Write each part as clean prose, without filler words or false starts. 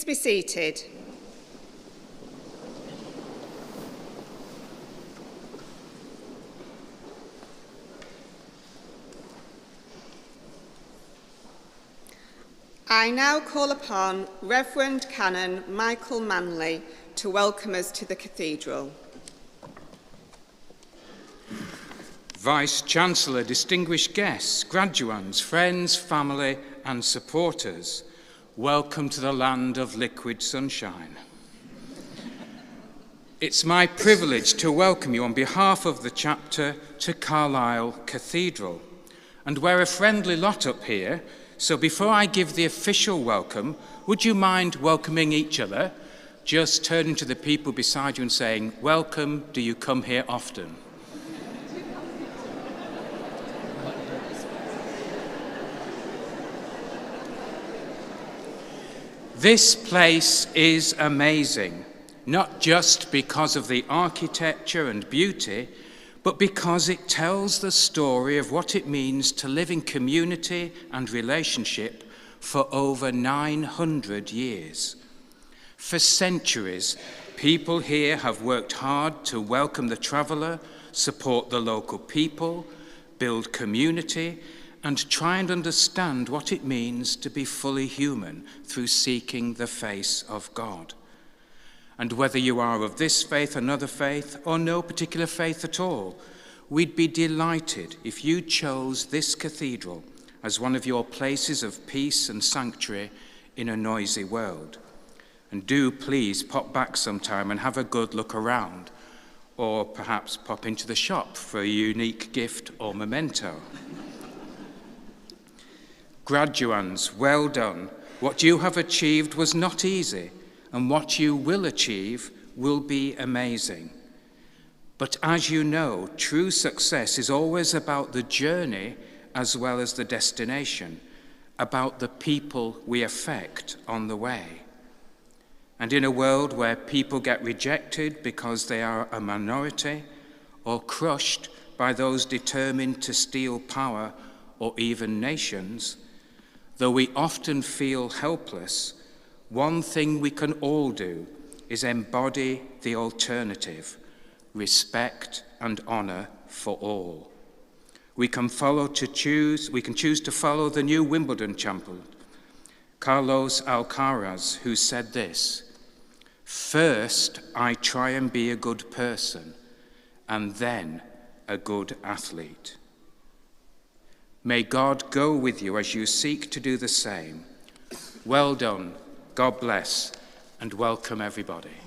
be seated. I now call upon Reverend Canon Michael Manley to welcome us to the Cathedral. Vice-Chancellor, distinguished guests, graduands, friends, family and supporters, welcome to the land of liquid sunshine. It's my privilege to welcome you on behalf of the chapter to Carlisle Cathedral. And we're a friendly lot up here, so before I give the official welcome, would you mind welcoming each other? Just turning to the people beside you and saying, "Welcome, do you come here often?" This place is amazing, not just because of the architecture and beauty, but because it tells the story of what it means to live in community and relationship for over 900 years. For centuries, people here have worked hard to welcome the traveller, support the local people, build community, and try and understand what it means to be fully human through seeking the face of God. And whether you are of this faith, another faith, or no particular faith at all, we'd be delighted if you chose this cathedral as one of your places of peace and sanctuary in a noisy world. And do please pop back sometime and have a good look around, or perhaps pop into the shop for a unique gift or memento. Graduands, well done. What you have achieved was not easy, and what you will achieve will be amazing. But as you know, true success is always about the journey as well as the destination, about the people we affect on the way. And in a world where people get rejected because they are a minority, or crushed by those determined to steal power or even nations, though we often feel helpless, one thing we can all do is embody the alternative, respect and honour for all. We can choose to follow the new Wimbledon champion, Carlos Alcaraz, who said this: "First, I try and be a good person, and then a good athlete." May God go with you as you seek to do the same. Well done, God bless, and welcome everybody.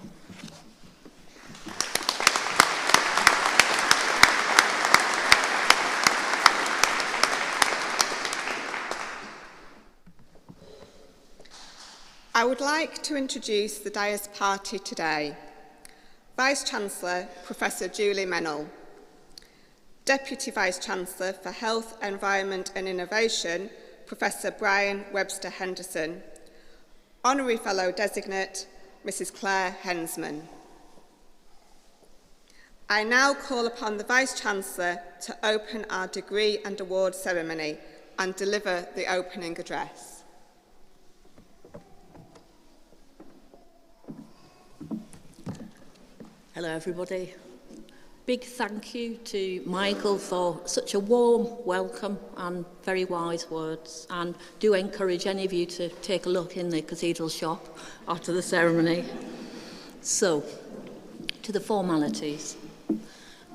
I would like to introduce the Dias Party today. Vice-Chancellor, Professor Julie Mennell. Deputy Vice-Chancellor for Health, Environment and Innovation, Professor Brian Webster Henderson. Honorary Fellow Designate, Mrs. Claire Hensman. I now call upon the Vice-Chancellor to open our degree and award ceremony and deliver the opening address. Hello everybody. Big thank you to Michael for such a warm welcome and very wise words, and do encourage any of you to take a look in the cathedral shop after the ceremony. So, to the formalities.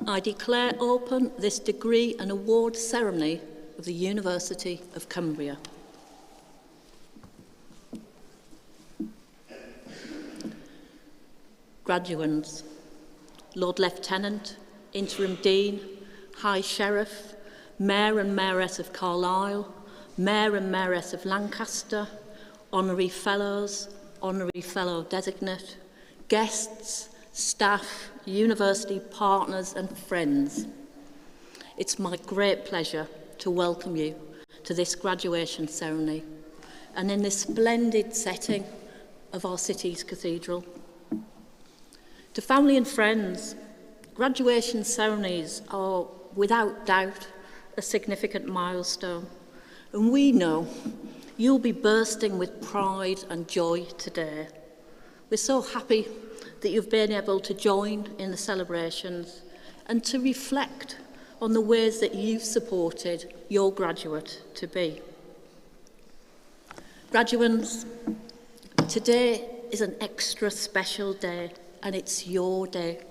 I declare open this degree and award ceremony of the University of Cumbria. Graduands, Lord Lieutenant, Interim Dean, High Sheriff, Mayor and Mayoress of Carlisle, Mayor and Mayoress of Lancaster, Honorary Fellows, Honorary Fellow Designate, guests, staff, university partners and friends. It's my great pleasure to welcome you to this graduation ceremony and in this splendid setting of our city's cathedral. To family and friends, graduation ceremonies are without doubt a significant milestone, and we know You'll be bursting with pride and joy today. We're so happy that you've been able to join in the celebrations and to reflect on the ways that you've supported your graduate to be. Graduates, today is an extra special day, and it's your day.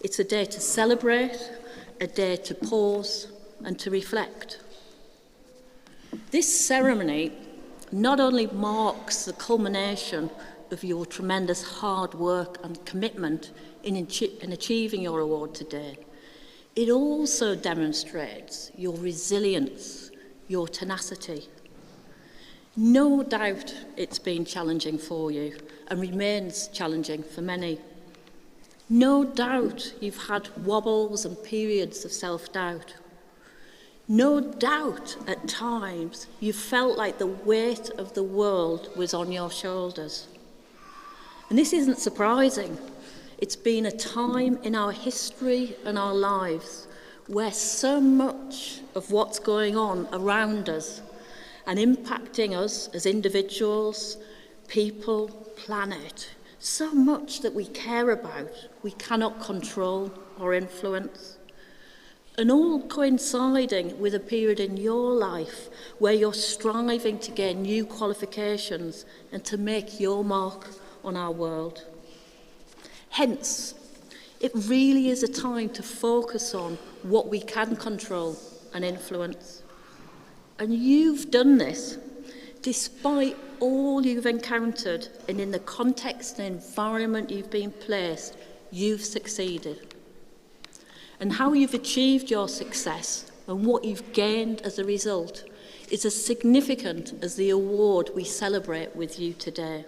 It's a day to celebrate, a day to pause and to reflect. This ceremony not only marks the culmination of your tremendous hard work and commitment in achieving your award today, it also demonstrates your resilience, your tenacity. No doubt it's been challenging for you and remains challenging for many. No doubt you've had wobbles and periods of self-doubt. No doubt at times you felt like the weight of the world was on your shoulders. And this isn't surprising. It's been a time in our history and our lives where so much of what's going on around us and impacting us as individuals, people, planet, so much that we care about, we cannot control or influence. And all coinciding with a period in your life where you're striving to gain new qualifications and to make your mark on our world. Hence, it really is a time to focus on what we can control and influence. And you've done this despite all you've encountered, and in the context and environment you've been placed, you've succeeded. And how you've achieved your success and what you've gained as a result is as significant as the award we celebrate with you today.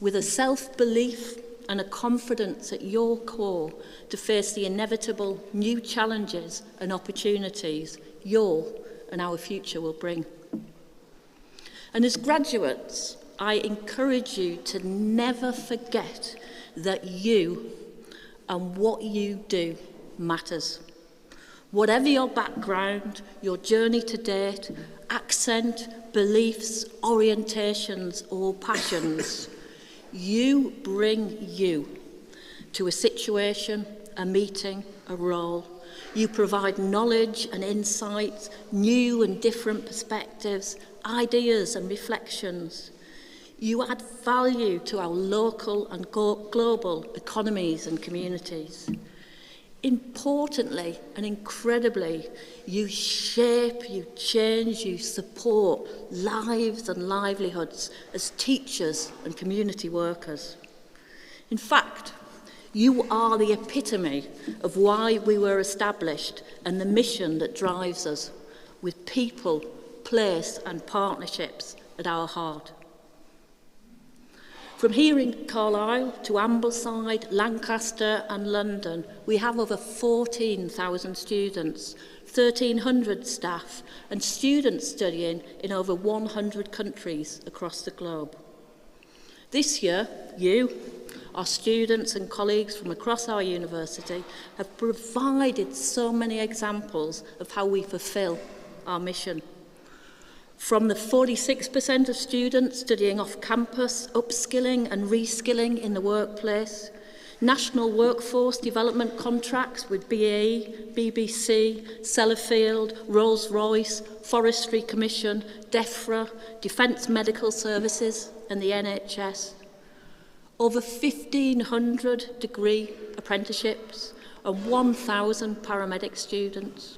With a self-belief and a confidence at your core to face the inevitable new challenges and opportunities your and our future will bring. And as graduates, I encourage you to never forget that you and what you do matters. Whatever your background, your journey to date, accent, beliefs, orientations or passions, you bring you to a situation, a meeting, a role. You provide knowledge and insights, new and different perspectives, ideas and reflections. You add value to our local and global economies and communities. Importantly and incredibly, you shape, you change, you support lives and livelihoods as teachers and community workers. In fact, you are the epitome of why we were established and the mission that drives us, with people, place and partnerships at our heart. From here in Carlisle to Ambleside, Lancaster and London, we have over 14,000 students, 1,300 staff and students studying in over 100 countries across the globe. This year, you, our students and colleagues from across our university, have provided so many examples of how we fulfil our mission. From the 46% of students studying off campus, upskilling and reskilling in the workplace, national workforce development contracts with BAE, BBC, Sellafield, Rolls-Royce, Forestry Commission, DEFRA, Defence Medical Services and the NHS. Over 1,500 degree apprenticeships and 1,000 paramedic students.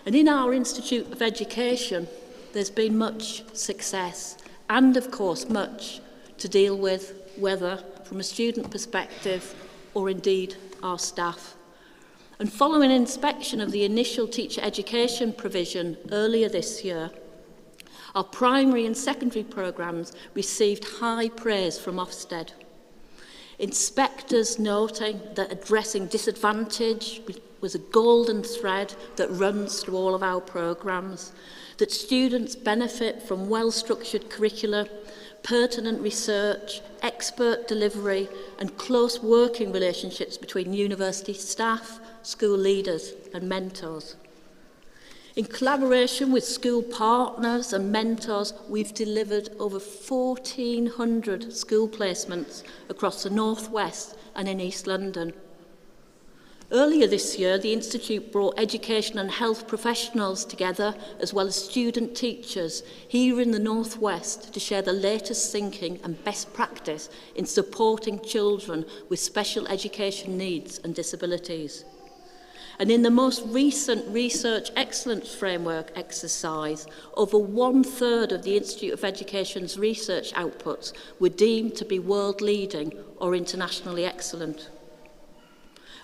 And in our Institute of Education, there's been much success and, of course, much to deal with, whether from a student perspective or indeed our staff. And following inspection of the initial teacher education provision earlier this year, our primary and secondary programmes received high praise from Ofsted. Inspectors noting that addressing disadvantage was a golden thread that runs through all of our programmes, that students benefit from well-structured curricula, pertinent research, expert delivery and close working relationships between university staff, school leaders and mentors. In collaboration with school partners and mentors, we've delivered over 1,400 school placements across the North West and in East London. Earlier this year, the Institute brought education and health professionals together, as well as student teachers here in the North West, to share the latest thinking and best practice in supporting children with special education needs and disabilities. And in the most recent Research Excellence Framework exercise, over 1/3 of the Institute of Education's research outputs were deemed to be world-leading or internationally excellent.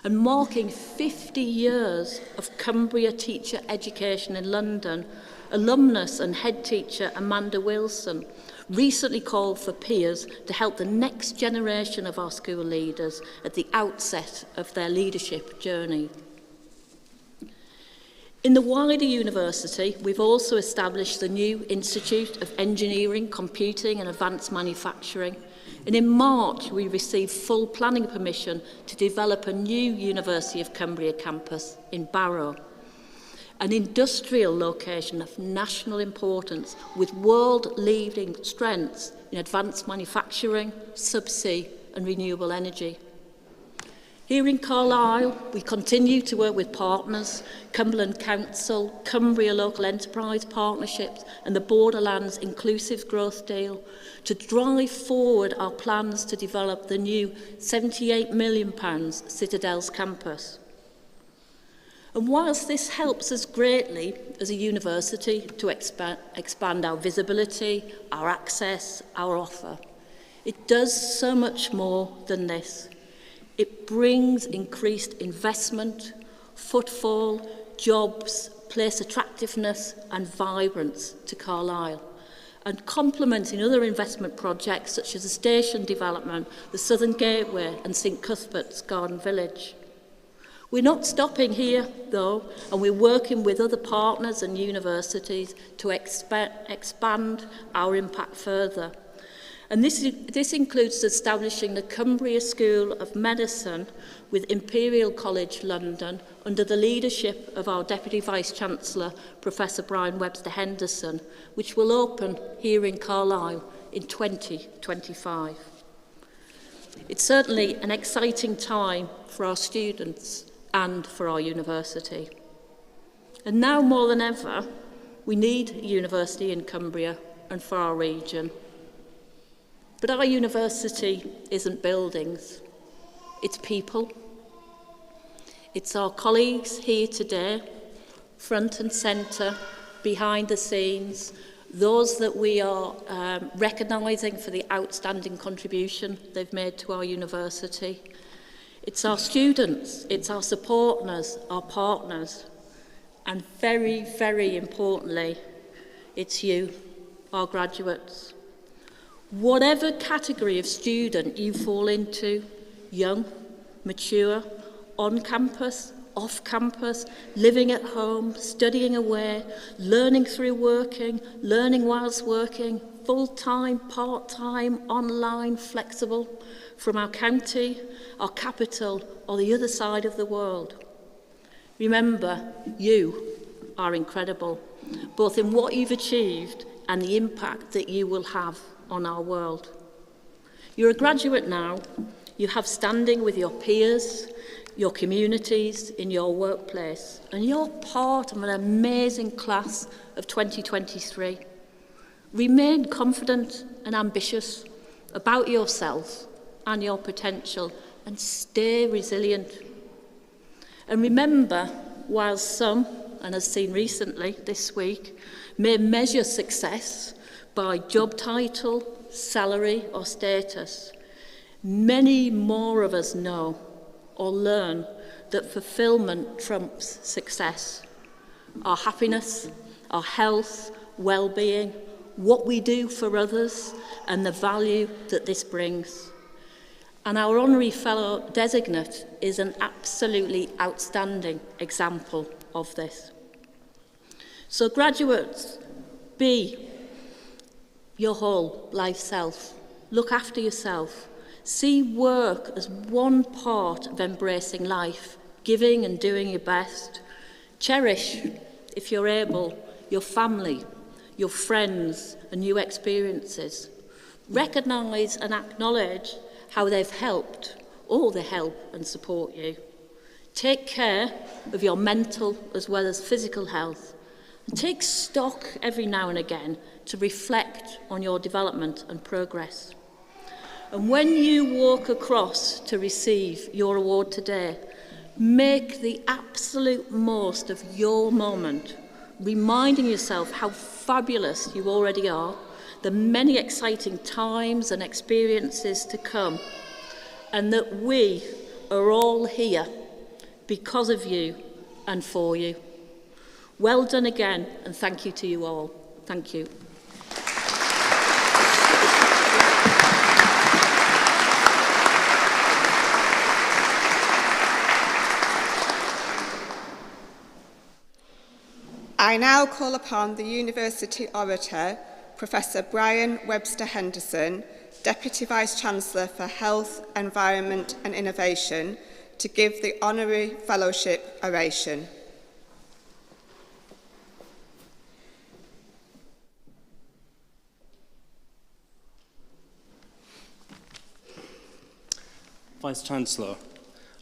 And marking 50 years of Cumbria teacher education in London, alumnus and head teacher Amanda Wilson recently called for peers to help the next generation of our school leaders at the outset of their leadership journey. In the wider university, we've also established the new Institute of Engineering, Computing and Advanced Manufacturing. And in March, we received full planning permission to develop a new University of Cumbria campus in Barrow, an industrial location of national importance with world-leading strengths in advanced manufacturing, subsea and renewable energy. Here in Carlisle, we continue to work with partners, Cumberland Council, Cumbria Local Enterprise Partnerships and the Borderlands Inclusive Growth Deal to drive forward our plans to develop the new £78 million Citadels campus. And whilst this helps us greatly as a university to expand our visibility, our access, our offer, it does so much more than this. It brings increased investment, footfall, jobs, place attractiveness and vibrance to Carlisle, and complementing other investment projects such as the station development, the Southern Gateway and St Cuthbert's Garden Village. We're not stopping here, though, and we're working with other partners and universities to expand our impact further. And this includes establishing the Cumbria School of Medicine with Imperial College London under the leadership of our Deputy Vice-Chancellor, Professor Brian Webster Henderson, which will open here in Carlisle in 2025. It's certainly an exciting time for our students and for our university. And now more than ever, we need a university in Cumbria and for our region. But our university isn't buildings, it's people. It's our colleagues here today, front and centre, behind the scenes, those that we are recognising for the outstanding contribution they've made to our university. It's our students, it's our supporters, our partners, and very, very importantly, it's you, our graduates. Whatever category of student you fall into, young, mature, on campus, off campus, living at home, studying away, learning through working, learning whilst working, full-time, part-time, online, flexible, from our county, our capital, or the other side of the world. Remember, you are incredible, both in what you've achieved and the impact that you will have on our world. You're a graduate now. You have standing with your peers, your communities, in your workplace, and you're part of an amazing class of 2023. Remain confident and ambitious about yourself and your potential, and stay resilient. And remember, while some, and as seen recently this week, may measure success by job title, salary or status, many more of us know or learn that fulfillment trumps success. Our happiness, our health, well-being, what we do for others, and the value that this brings. And our honorary fellow designate is an absolutely outstanding example of this. So graduates, be your whole life self. Look after yourself. See work as one part of embracing life, giving and doing your best. Cherish if you're able, your family, your friends and new experiences. Recognise and acknowledge how they've helped or they help and support you. Take care of your mental as well as physical health. And take stock every now and again to reflect on your development and progress. And when you walk across to receive your award today, make the absolute most of your moment, reminding yourself how fabulous you already are, the many exciting times and experiences to come, and that we are all here because of you and for you. Well done again, and thank you to you all. Thank you. I now call upon the University Orator, Professor Brian Webster Henderson, Deputy Vice-Chancellor for Health, Environment and Innovation, to give the Honorary Fellowship oration. Vice-Chancellor,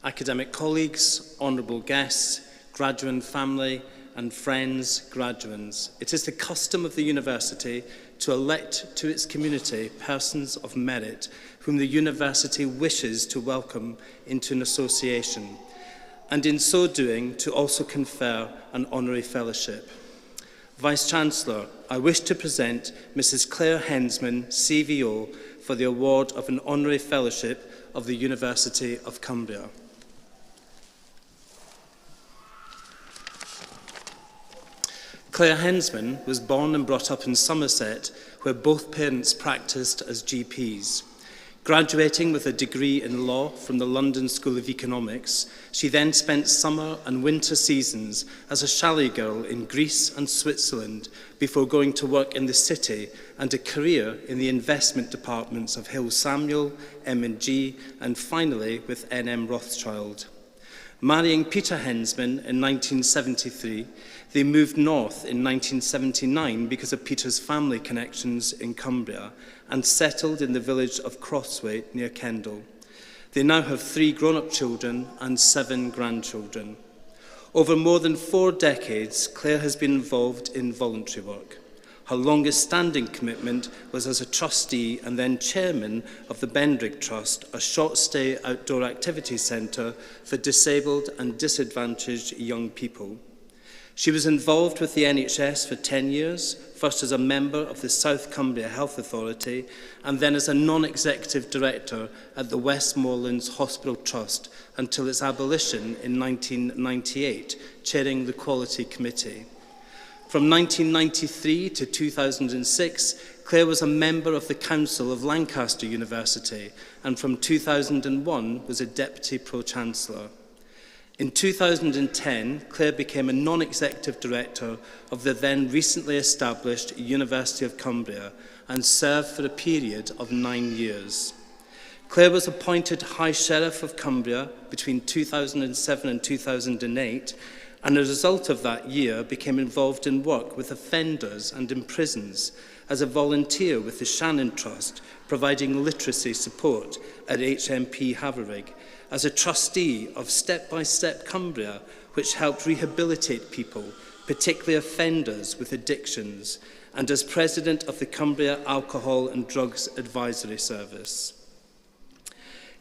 academic colleagues, honourable guests, graduate family and friends, graduands, it is the custom of the university to elect to its community persons of merit whom the university wishes to welcome into an association, and in so doing to also confer an honorary fellowship. Vice-Chancellor, I wish to present Mrs. Claire Hensman, CVO, for the award of an honorary fellowship of the University of Cumbria. Claire Hensman was born and brought up in Somerset, where both parents practised as GPs. Graduating with a degree in law from the London School of Economics, she then spent summer and winter seasons as a chalet girl in Greece and Switzerland before going to work in the city and a career in the investment departments of Hill Samuel, M&G, and finally with N.M. Rothschild. Marrying Peter Hensman in 1973, they moved north in 1979 because of Peter's family connections in Cumbria and settled in the village of Crosswaite near Kendal. They now have 3 grown-up children and 7 grandchildren. Over more than 4 decades, Claire has been involved in voluntary work. Her longest-standing commitment was as a trustee and then chairman of the Bendrick Trust, a short-stay outdoor activity centre for disabled and disadvantaged young people. She was involved with the NHS for 10 years, first as a member of the South Cumbria Health Authority and then as a non-executive director at the Westmorlands Hospital Trust until its abolition in 1998, chairing the Quality Committee. From 1993 to 2006, Claire was a member of the Council of Lancaster University and from 2001 was a Deputy Pro-Chancellor. In 2010, Claire became a non-executive director of the then recently established University of Cumbria and served for a period of 9 years. Claire was appointed High Sheriff of Cumbria between 2007 and 2008, and as a result of that year became involved in work with offenders and in prisons as a volunteer with the Shannon Trust, providing literacy support at HMP Haverrig, as a trustee of Step by Step Cumbria, which helped rehabilitate people, particularly offenders with addictions, and as president of the Cumbria Alcohol and Drugs Advisory Service.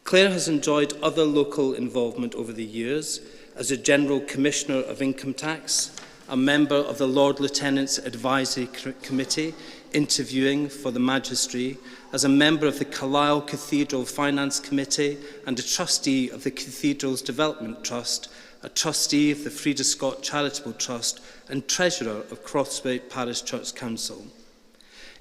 Claire has enjoyed other local involvement over the years as a General Commissioner of Income Tax, a member of the Lord Lieutenant's Advisory Committee, interviewing for the Magistracy, as a member of the Carlisle Cathedral Finance Committee and a trustee of the Cathedral's Development Trust, a trustee of the Freda Scott Charitable Trust and treasurer of Crosswaite Parish Church Council.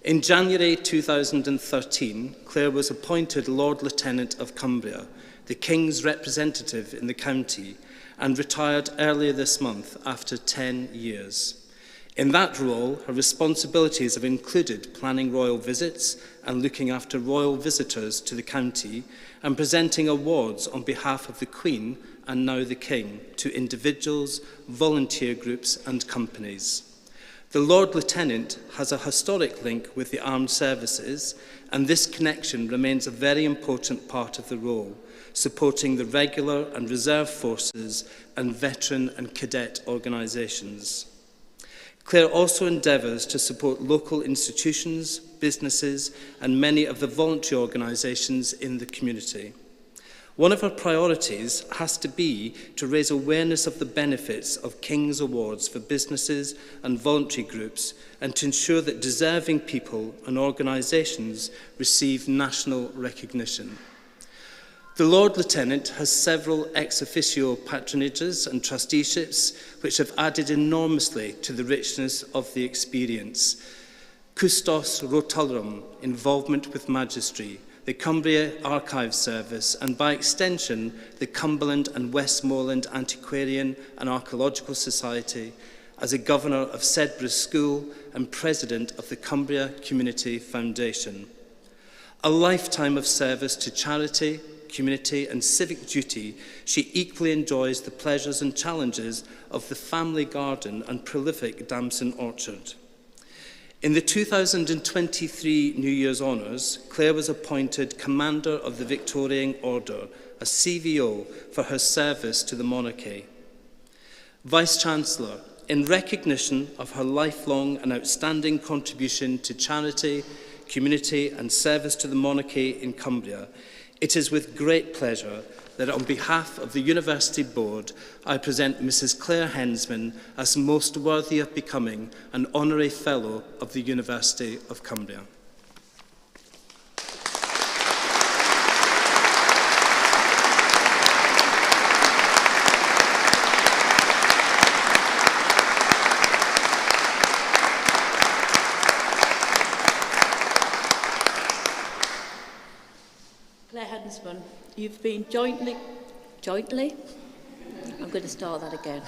In January 2013, Claire was appointed Lord Lieutenant of Cumbria, the King's representative in the county, and retired earlier this month after 10 years. In that role, her responsibilities have included planning royal visits and looking after royal visitors to the county and presenting awards on behalf of the Queen and now the King to individuals, volunteer groups and companies. The Lord Lieutenant has a historic link with the armed services, and this connection remains a very important part of the role, supporting the regular and reserve forces and veteran and cadet organisations. Claire also endeavours to support local institutions, businesses and many of the voluntary organisations in the community. One of her priorities has to be to raise awareness of the benefits of King's Awards for businesses and voluntary groups and to ensure that deserving people and organisations receive national recognition. The Lord Lieutenant has several ex officio patronages and trusteeships which have added enormously to the richness of the experience. Custos Rotularum, involvement with magistry, the Cumbria Archives Service, and by extension, the Cumberland and Westmoreland Antiquarian and Archaeological Society, as a governor of Sedborough School and president of the Cumbria Community Foundation. A lifetime of service to charity, community and civic duty, she equally enjoys the pleasures and challenges of the family garden and prolific damson orchard. In the 2023 New Year's Honours, Claire was appointed Commander of the Victorian Order, a CVO, for her service to the monarchy. Vice-Chancellor, in recognition of her lifelong and outstanding contribution to charity, community and service to the monarchy in Cumbria, it is with great pleasure that on behalf of the University Board, I present Mrs. Claire Hensman as most worthy of becoming an Honorary Fellow of the University of Cumbria. Claire Hensman, you've been jointly? I'm going to start that again.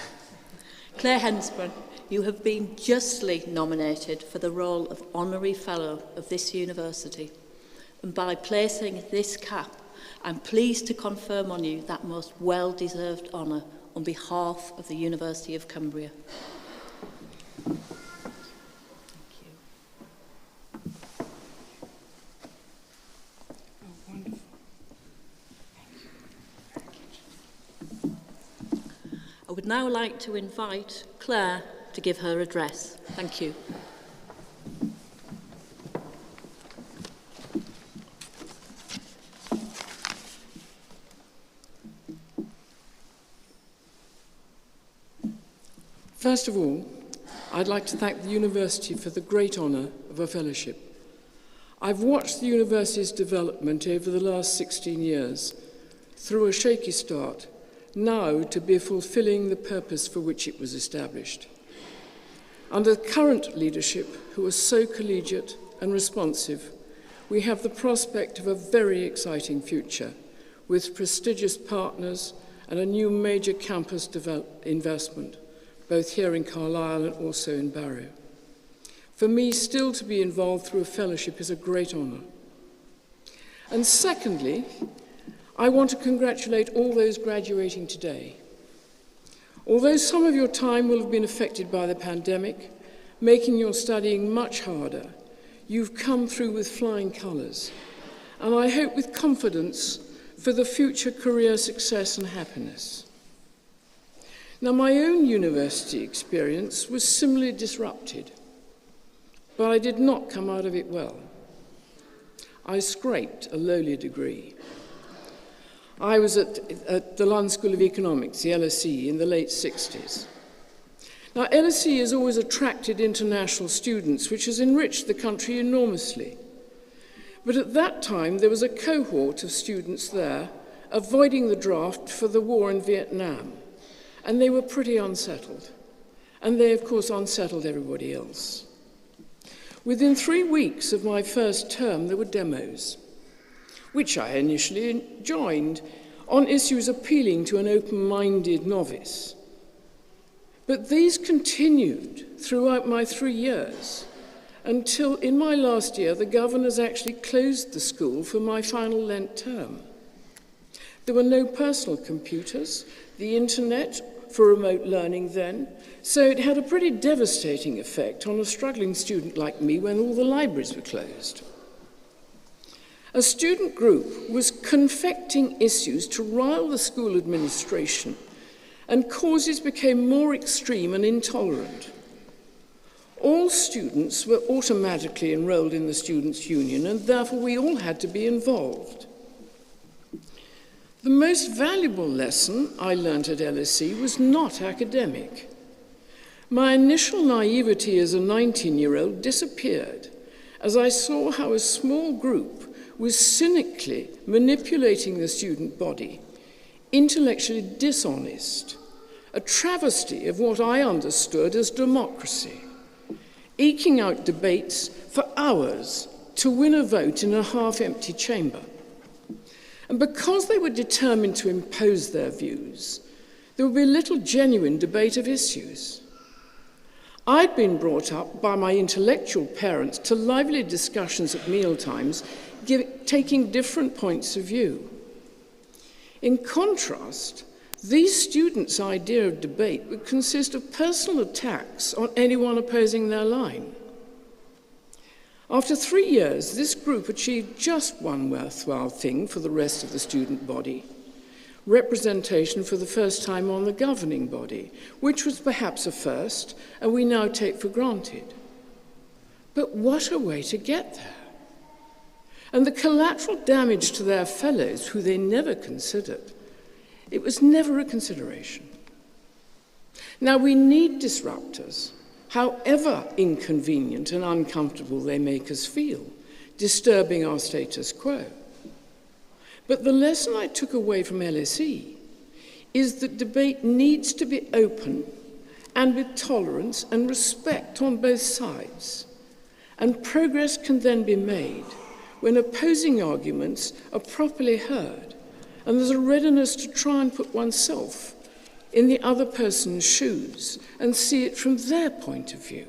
Claire Hensman, you have been justly nominated for the role of Honorary Fellow of this university. And by placing this cap, I'm pleased to confirm on you that most well-deserved honour on behalf of the University of Cumbria. I would now like to invite Claire to give her address. Thank you. First of all, I'd like to thank the university for the great honour of a fellowship. I've watched the university's development over the last 16 years, through a shaky start, now to be fulfilling the purpose for which it was established. Under the current leadership, who are so collegiate and responsive, we have the prospect of a very exciting future with prestigious partners and a new major campus investment, both here in Carlisle and also in Barrow. For me, still to be involved through a fellowship is a great honour. And secondly, I want to congratulate all those graduating today. Although some of your time will have been affected by the pandemic, making your studying much harder, you've come through with flying colours, and I hope with confidence for the future career success and happiness. Now, my own university experience was similarly disrupted, but I did not come out of it well. I scraped a lowly degree. I was at the London School of Economics, the LSE, in the late 60s. Now, LSE has always attracted international students, which has enriched the country enormously. But at that time, there was a cohort of students there avoiding the draft for the war in Vietnam, and they were pretty unsettled. And they, of course, unsettled everybody else. Within 3 weeks of my first term, there were demos, which I initially joined on issues appealing to an open-minded novice. But these continued throughout my 3 years, until in my last year, the governors actually closed the school for my final Lent term. There were no personal computers, the internet for remote learning then, so it had a pretty devastating effect on a struggling student like me when all the libraries were closed. A student group was confecting issues to rile the school administration, and causes became more extreme and intolerant. All students were automatically enrolled in the Students' Union, and therefore we all had to be involved. The most valuable lesson I learnt at LSE was not academic. My initial naivety as a 19-year-old disappeared as I saw how a small group was cynically manipulating the student body, intellectually dishonest, a travesty of what I understood as democracy, eking out debates for hours to win a vote in a half-empty chamber. And because they were determined to impose their views, there would be little genuine debate of issues. I'd been brought up by my intellectual parents to lively discussions at mealtimes, taking different points of view. In contrast, these students' idea of debate would consist of personal attacks on anyone opposing their line. After 3 years, this group achieved just one worthwhile thing for the rest of the student body: representation for the first time on the governing body, which was perhaps a first, and we now take for granted. But what a way to get there! And the collateral damage to their fellows, who they never considered, it was never a consideration. Now, we need disruptors, however inconvenient and uncomfortable they make us feel, disturbing our status quo. But the lesson I took away from LSE is that debate needs to be open and with tolerance and respect on both sides, and progress can then be made when opposing arguments are properly heard and there's a readiness to try and put oneself in the other person's shoes and see it from their point of view.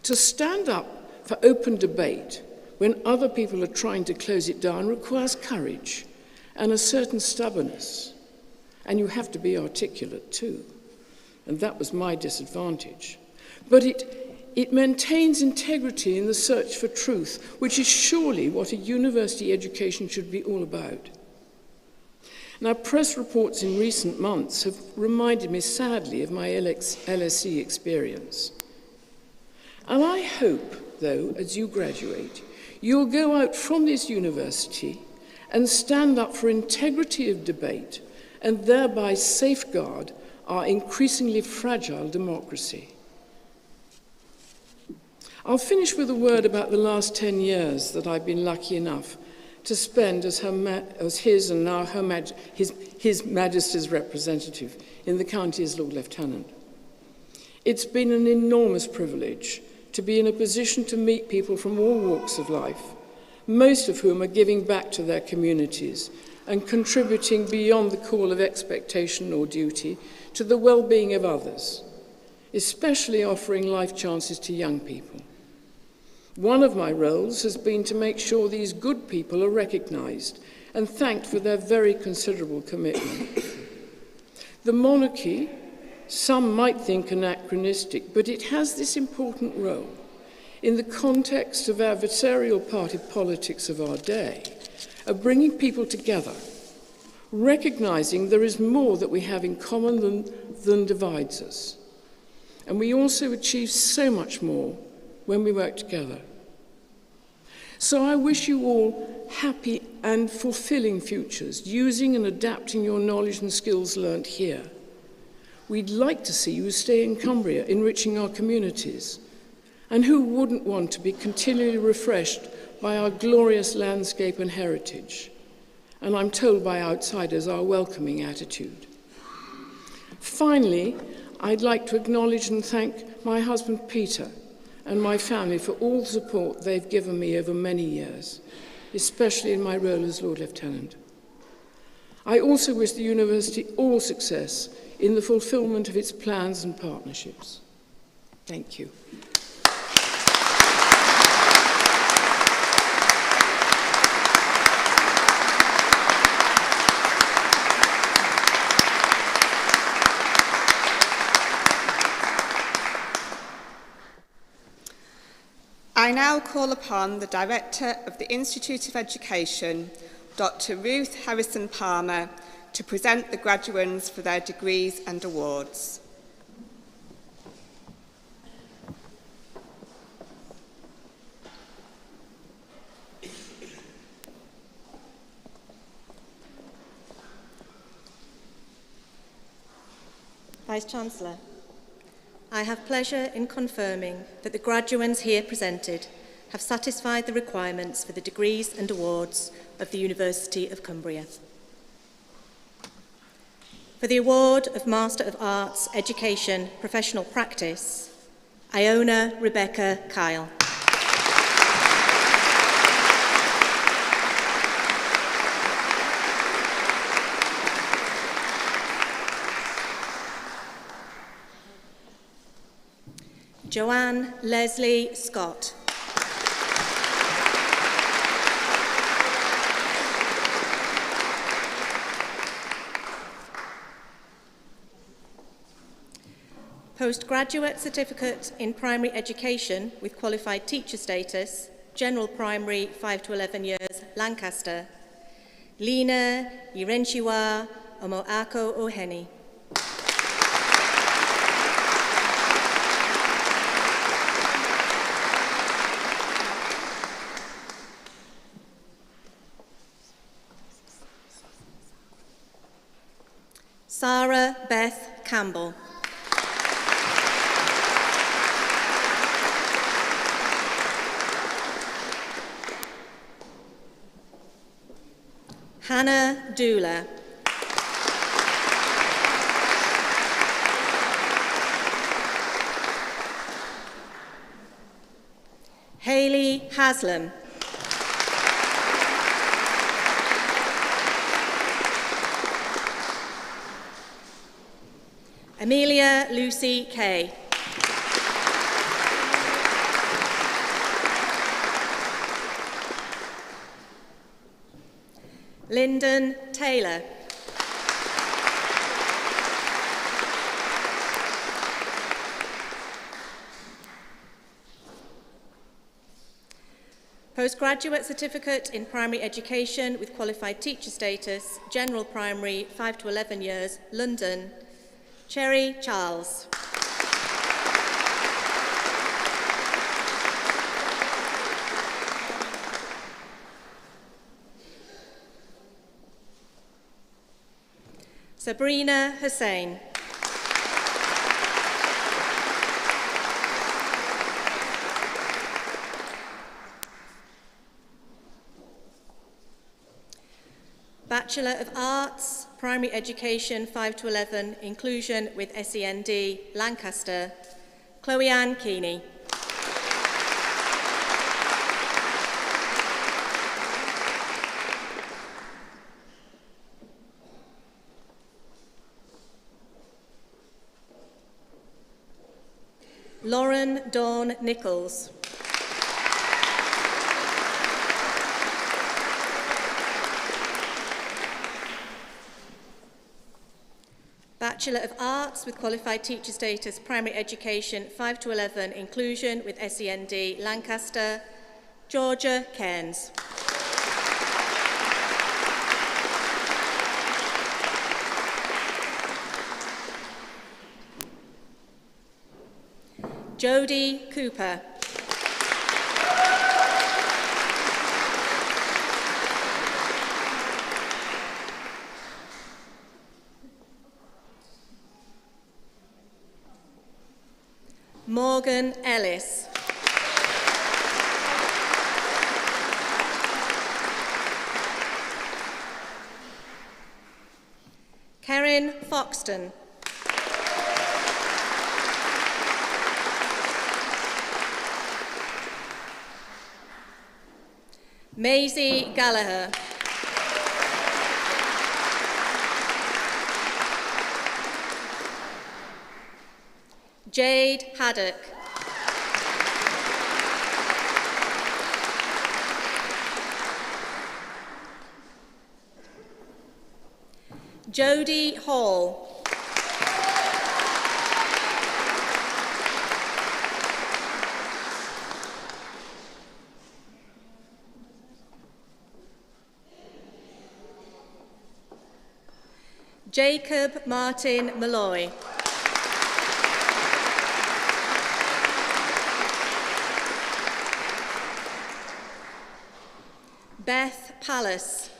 To stand up for open debate when other people are trying to close it down requires courage and a certain stubbornness. And you have to be articulate too. And that was my disadvantage. But it maintains integrity in the search for truth, which is surely what a university education should be all about. Now, press reports in recent months have reminded me sadly of my LSE experience. And I hope, though, as you graduate, you'll go out from this university and stand up for integrity of debate and thereby safeguard our increasingly fragile democracy. I'll finish with a word about the last 10 years that I've been lucky enough to spend as his and now His Majesty's representative in the county as Lord Lieutenant. It's been an enormous privilege to be in a position to meet people from all walks of life, most of whom are giving back to their communities and contributing beyond the call of expectation or duty to the well-being of others, especially offering life chances to young people. One of my roles has been to make sure these good people are recognised and thanked for their very considerable commitment. The monarchy, some might think anachronistic, but it has this important role in the context of adversarial party politics of our day, of bringing people together, recognising there is more that we have in common than divides us. And we also achieve so much more when we work together. So I wish you all happy and fulfilling futures, using and adapting your knowledge and skills learnt here. We'd like to see you stay in Cumbria, enriching our communities. And who wouldn't want to be continually refreshed by our glorious landscape and heritage? And I'm told by outsiders our welcoming attitude. Finally, I'd like to acknowledge and thank my husband Peter and my family for all the support they've given me over many years, especially in my role as Lord Lieutenant. I also wish the University all success in the fulfilment of its plans and partnerships. Thank you. I now call upon the Director of the Institute of Education, Dr. Ruth Harrison-Palmer, to present the graduands for their degrees and awards. Vice-Chancellor, I have pleasure in confirming that the graduands here presented have satisfied the requirements for the degrees and awards of the University of Cumbria. For the award of Master of Arts, Education, Professional Practice, Iona Rebecca Kyle. Joanne Leslie Scott. Postgraduate Certificate in Primary Education with Qualified Teacher Status, General Primary 5 to 11 years, Lancaster, Lina Irenchiwa Omoako Oheni. Sarah Beth Campbell. Hannah Dula. Hayley Haslam. Amelia Lucy Kay. Lyndon Taylor. Postgraduate Certificate in Primary Education with Qualified Teacher Status, General Primary 5 to 11 years, London, Cherry Charles. Sabrina Hussain. Bachelor of Arts, Primary Education 5 to 11, Inclusion with SEND, Lancaster, Chloe Ann Keeney. Lauren Dawn Nichols. Bachelor of Arts with Qualified Teacher Status, Primary Education 5 to 11, Inclusion with SEND, Lancaster, Georgia Cairns. Jodie Cooper. Morgan Ellis. Karen Foxton. Maisie Gallagher. Jade Haddock. Jodie Hall. Jacob Martin Malloy. Beth Palace.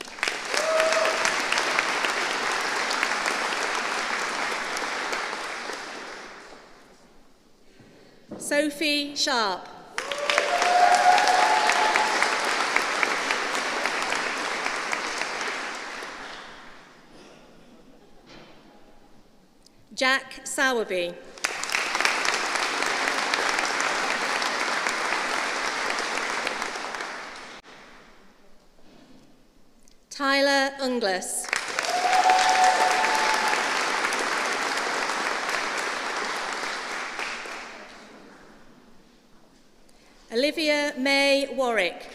Sophie Sharp. Jack Sowerby. Tyler Ungles. Olivia May Warwick.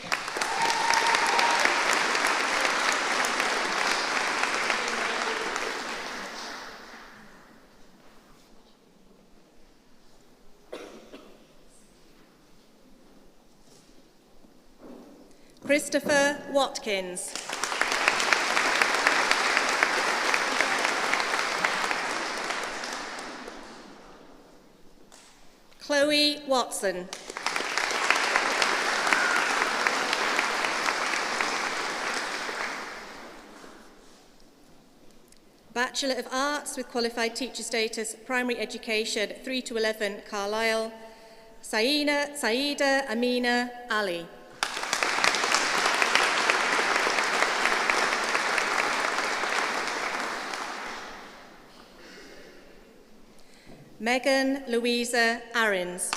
Christopher Watkins. Chloe Watson. Bachelor of Arts with Qualified Teacher Status, Primary Education, 3 to 11, Carlisle, Saida Amina Ali. Megan Louisa Ahrens.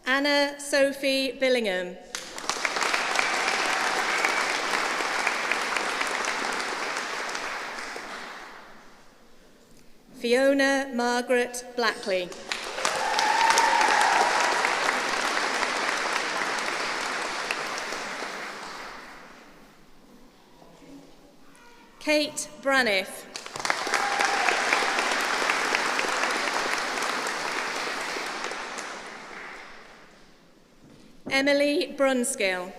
Anna Sophie Billingham. Fiona Margaret Blackley. Kate Braniff. Emily Brunskill.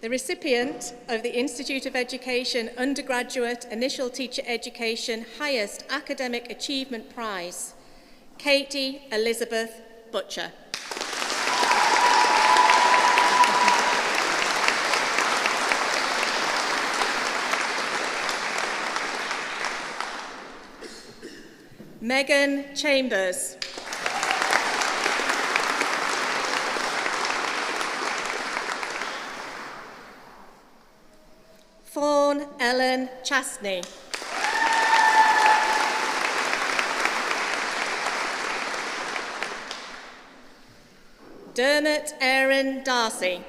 The recipient of the Institute of Education Undergraduate Initial Teacher Education Highest Academic Achievement Prize, Katie Elizabeth Butcher. Megan Chambers. Fawn Ellen Chastney. Dermot Aaron Darcy.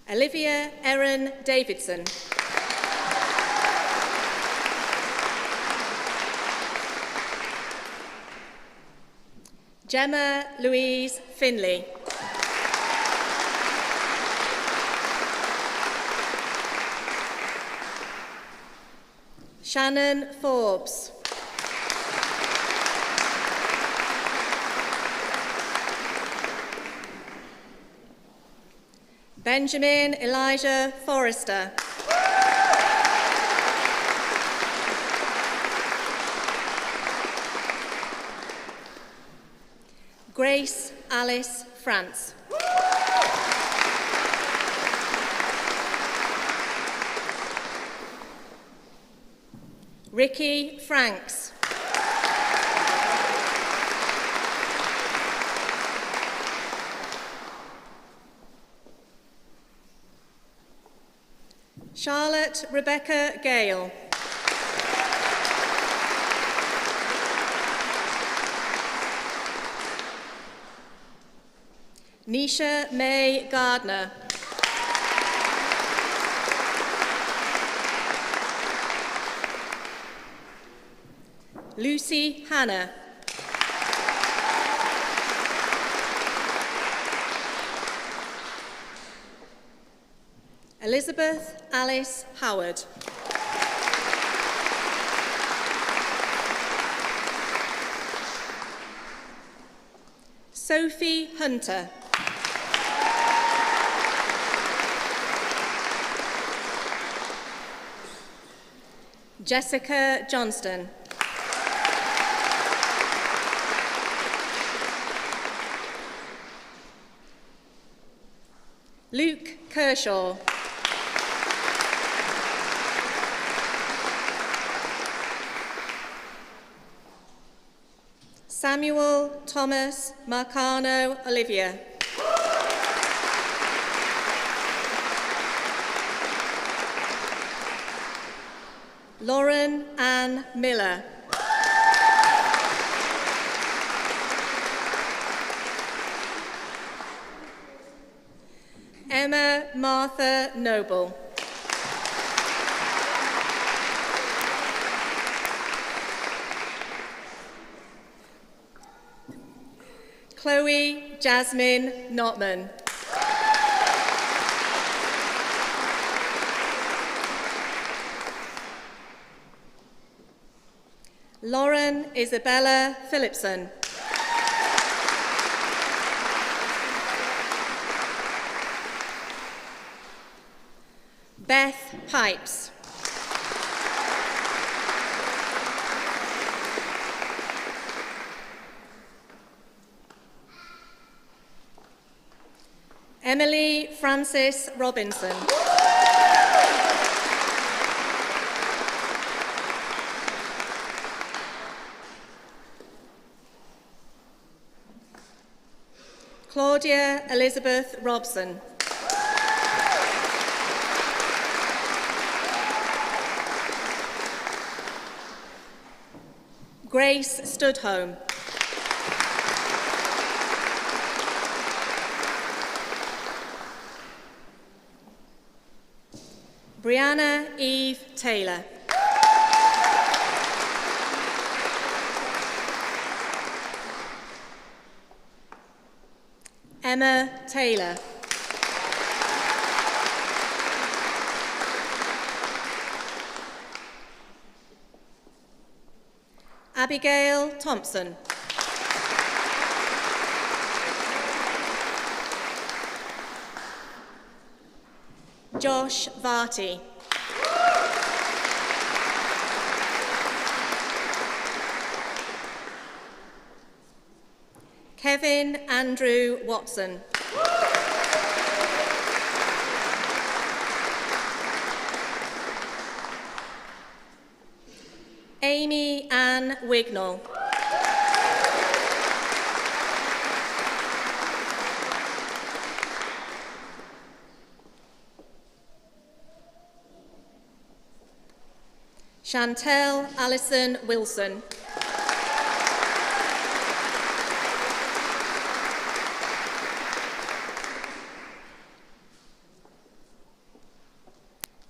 Olivia Erin Davidson. Gemma Louise Finley. Shannon Forbes. Benjamin Elijah Forrester. Grace Alice France. Ricky Franks. Charlotte Rebecca Gale. Nisha May Gardner. Lucy Hannah. Elizabeth Alice Howard. Sophie Hunter. Jessica Johnston. Luke Kershaw. Samuel Thomas Marcano Olivia. Lauren Ann Miller. Emma Martha Noble. Chloe Jasmine Notman. Lauren Isabella Phillipson. Beth Pipes. Emily Frances Robinson. Claudia Elizabeth Robson. Grace Studholme. Brianna Eve Taylor. Emma Taylor. Abigail Thompson. Josh Varty. Kevin Andrew Watson. Amy Ann Wignall. Chantel Alison Wilson.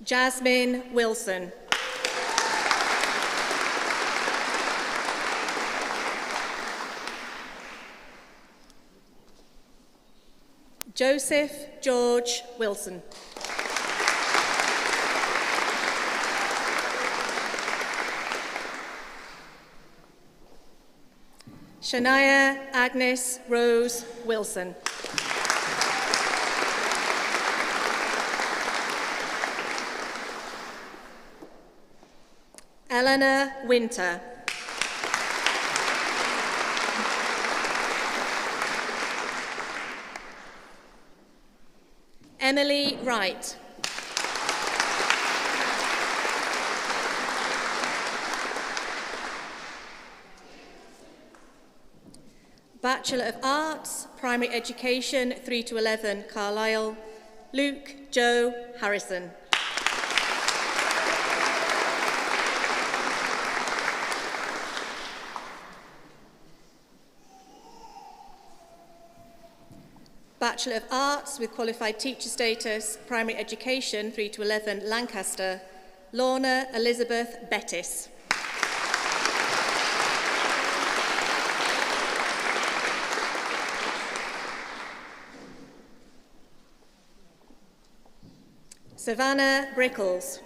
Jasmine Wilson. Joseph George Wilson. Shania Agnes Rose Wilson. Eleanor Winter. Emily Wright. Bachelor of Arts, Primary Education, 3 to 11, Carlisle, Luke Joe Harrison. Bachelor of Arts with Qualified Teacher Status, Primary Education 3 to 11, Lancaster, Lorna Elizabeth Bettis. Savannah Brickles.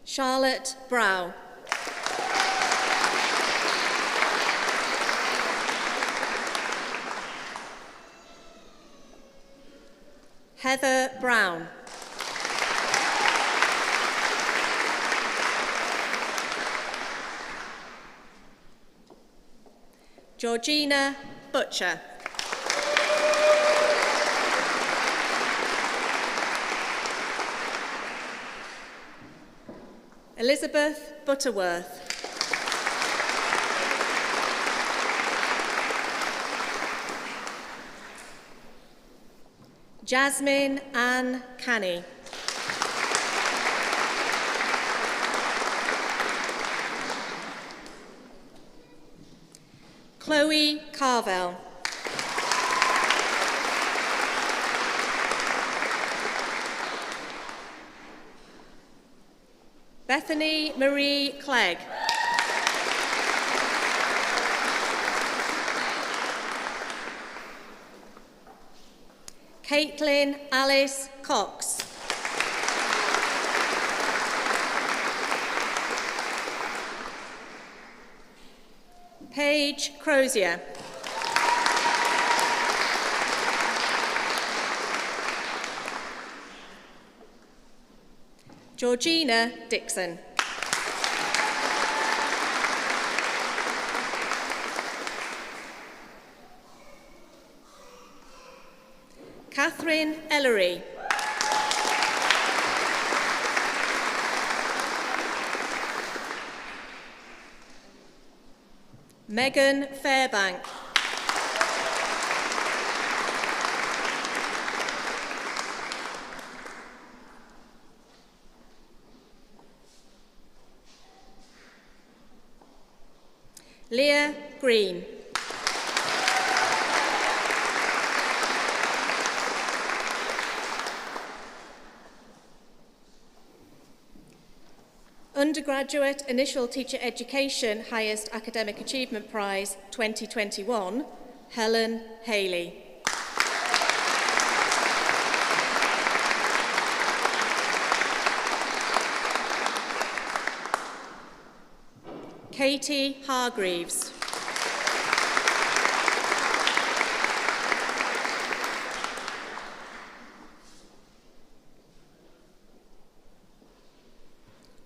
Charlotte Brow. Heather Brown. Georgina Butcher. Elizabeth Butterworth. Jasmine Ann Canny. Chloe Carvel. Bethany Marie Clegg. Caitlin Alice Cox. Paige Crozier. Georgina Dixon. Catherine Ellery. Megan Fairbank. Leah Green. Undergraduate Initial Teacher Education Highest Academic Achievement Prize 2021, Helen Haley. Katie Hargreaves.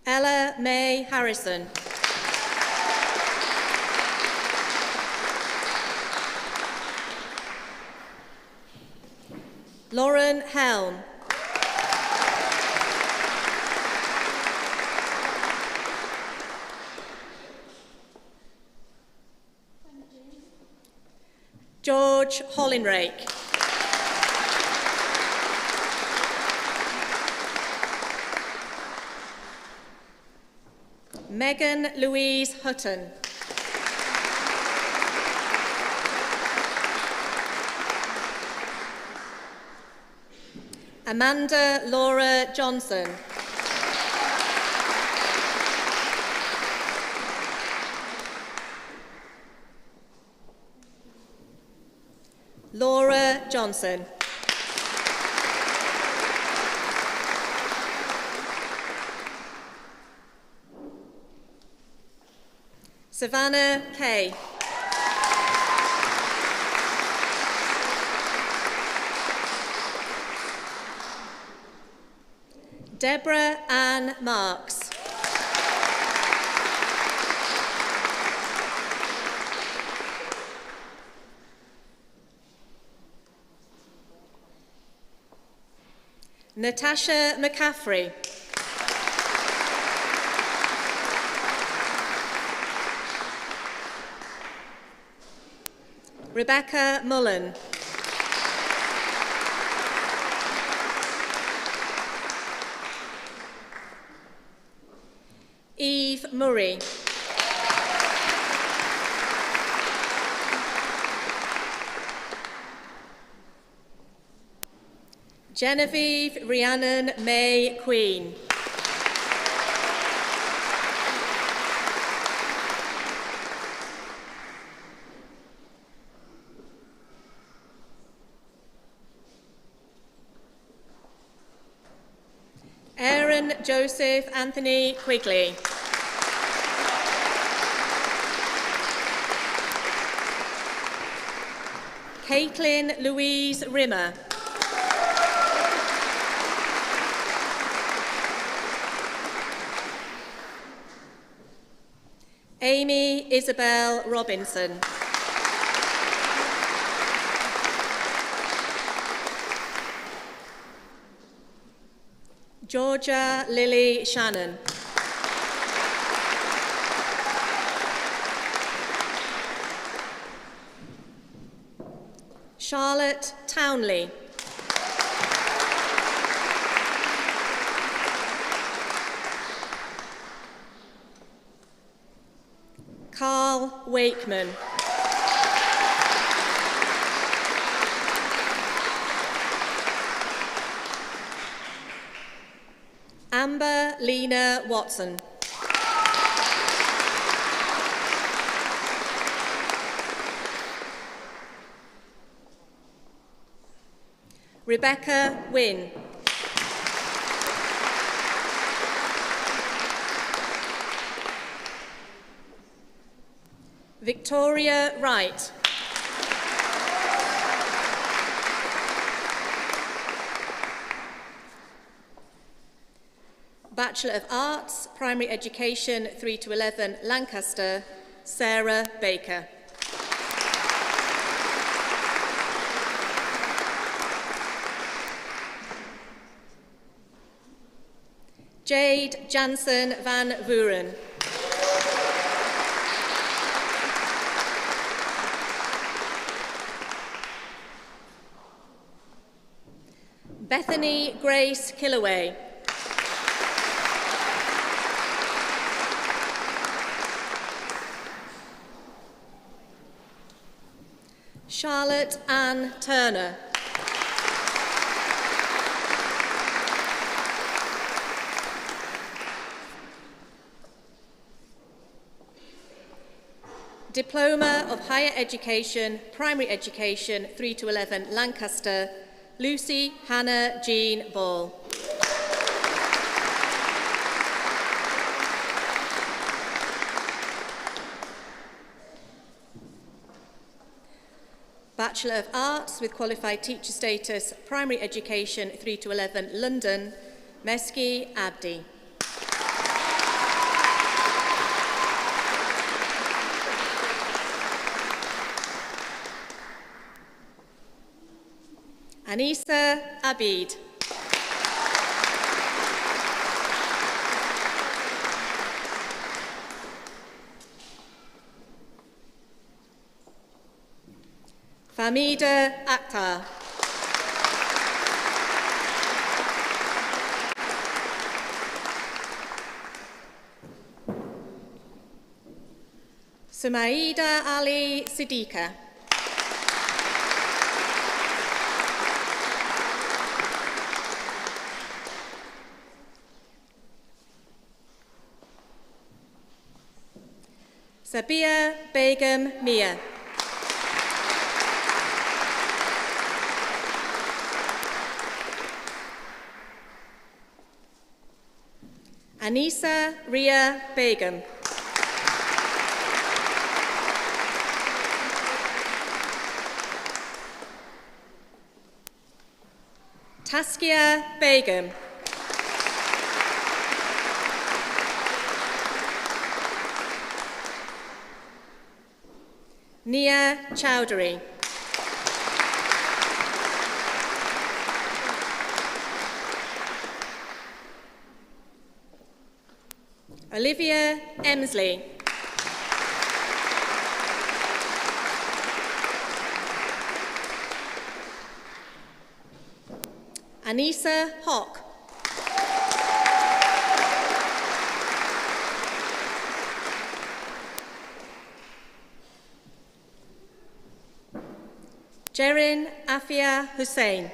Ella May Harrison. Lauren Helm. George Hollinrake. Megan Louise Hutton. Amanda Laura Johnson. Laura Johnson. Savannah Kay. Deborah Ann Marks. Natasha McCaffrey. Rebecca Mullen. Eve Murray. Genevieve Rhiannon May Queen. Aaron Joseph Anthony Quigley. Caitlin Louise Rimmer. Amy Isabel Robinson. Georgia Lily Shannon. Charlotte Townley. Carl Wakeman. Amber Lena Watson. Rebecca Wynne. Victoria Wright. Bachelor of Arts, Primary Education 3 to 11, Lancaster, Sarah Baker. Jade Jansen van Vuren. Bethany Grace Killaway. Charlotte Ann Turner. Diploma of Higher Education, Primary Education 3 to 11, Lancaster, Lucy Hannah Jean Ball. Bachelor of Arts with Qualified Teacher Status, Primary Education 3 to 11, London, Meski Abdi. Anissa Abid. Famida Akhtar. Sumaida Ali Siddiqa. Sabia Begum Mia. Anisa Ria Begum. Taskia Begum. Nia Chowdhury. Olivia Emsley. Anissa Hock. Jerin Afia Hussain.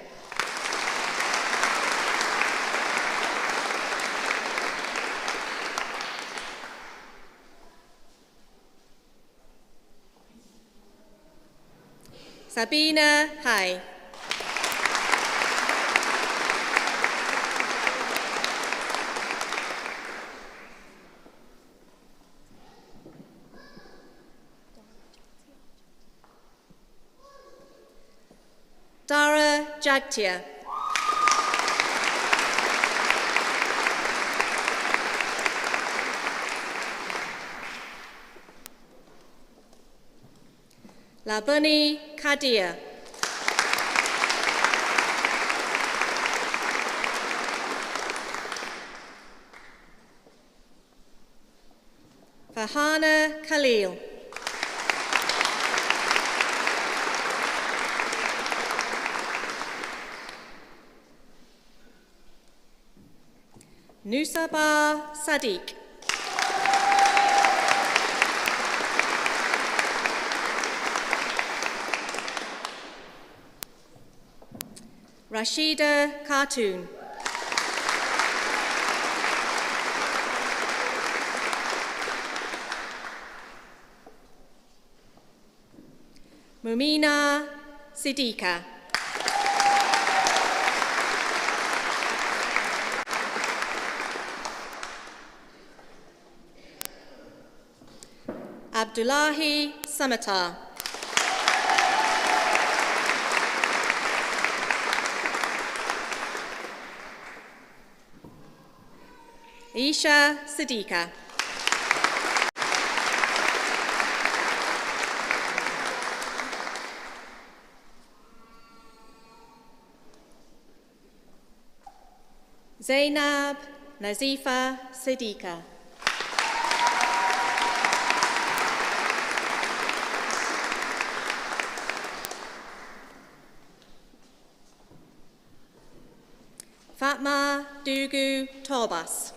Sabina Hai. Dara Jagtia. Labuni Kadia. Fahana Khalil. Nusaba Sadiq. Rashida Khartoon. Mumina Siddiqa. Abdullahi Samatar. Isha Siddiqa. Zainab Nazifa Siddiqa. Fatma Dugu Torbas.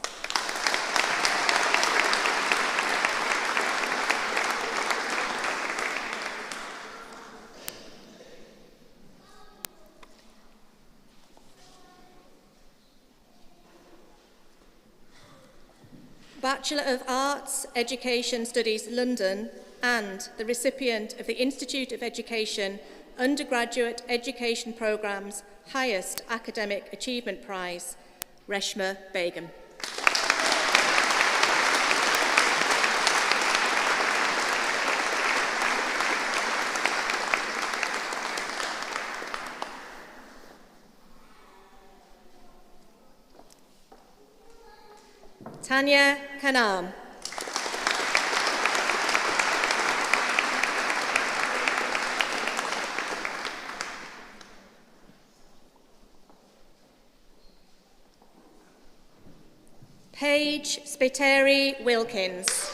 Bachelor of Arts, Education Studies, London, and the recipient of the Institute of Education Undergraduate Education Programme's highest academic achievement prize, Reshma Begum. Tanya Kanam. Paige Spiteri Wilkins.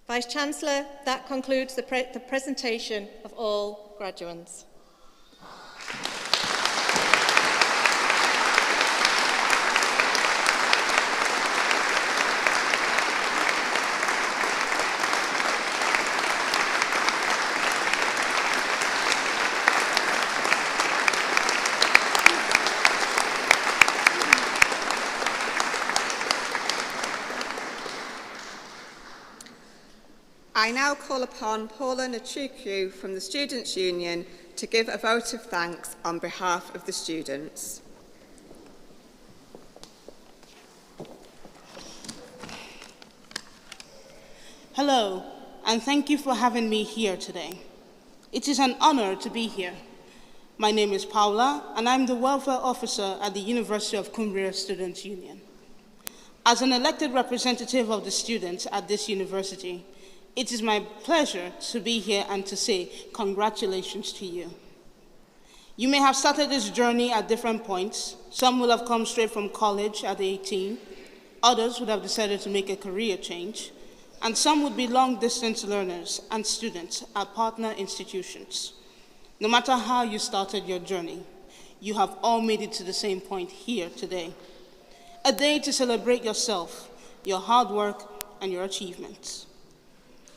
Vice-Chancellor, that concludes the presentation of all graduands. I now call upon Paula Nachukwu from the Students' Union to give a vote of thanks on behalf of the students. Hello, and thank you for having me here today. It is an honor to be here. My name is Paula, and I'm the Welfare Officer at the University of Cumbria Students' Union. As an elected representative of the students at this university, it is my pleasure to be here and to say congratulations to you. You may have started this journey at different points. Some will have come straight from college at 18, others would have decided to make a career change, and some would be long-distance learners and students at partner institutions. No matter how you started your journey, you have all made it to the same point here today. A day to celebrate yourself, your hard work, and your achievements.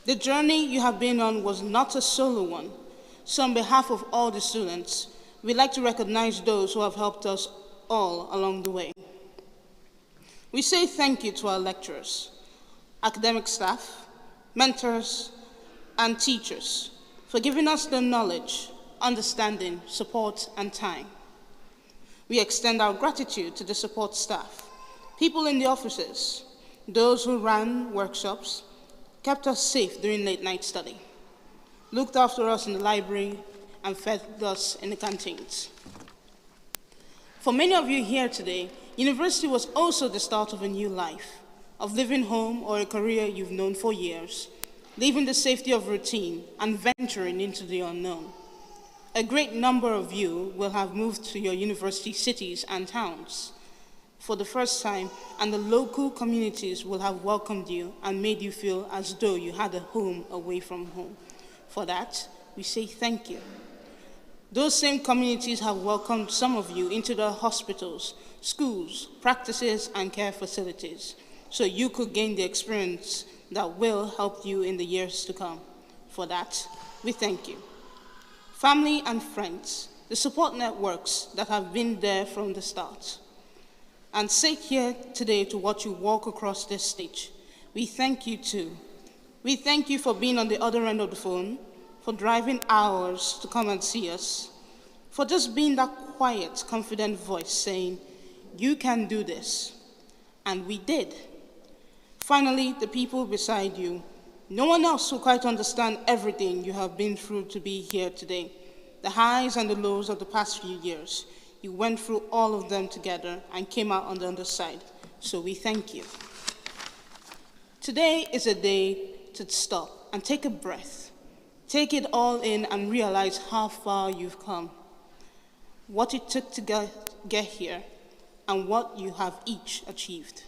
The journey you have been on was not a solo one, so on behalf of all the students, we'd like to recognize those who have helped us all along the way. We say thank you to our lecturers, academic staff, mentors, and teachers for giving us the knowledge, understanding, support, and time. We extend our gratitude to the support staff, people in the offices, those who ran workshops, kept us safe during late-night study, looked after us in the library, and fed us in the canteens. For many of you here today, university was also the start of a new life, of living home or a career you've known for years, leaving the safety of routine and venturing into the unknown. A great number of you will have moved to your university cities and towns for the first time, and the local communities will have welcomed you and made you feel as though you had a home away from home. For that, we say thank you. Those same communities have welcomed some of you into their hospitals, schools, practices, and care facilities, so you could gain the experience that will help you in the years to come. For that, we thank you. Family and friends, the support networks that have been there from the start, and sit here today to watch you walk across this stage, we thank you too. We thank you for being on the other end of the phone, for driving hours to come and see us, for just being that quiet, confident voice saying, you can do this. And we did. Finally, the people beside you. No one else will quite understand everything you have been through to be here today. The highs and the lows of the past few years. You went through all of them together and came out on the other side. So we thank you. Today is a day to stop and take a breath. Take it all in and realize how far you've come, what it took to get here, and what you have each achieved.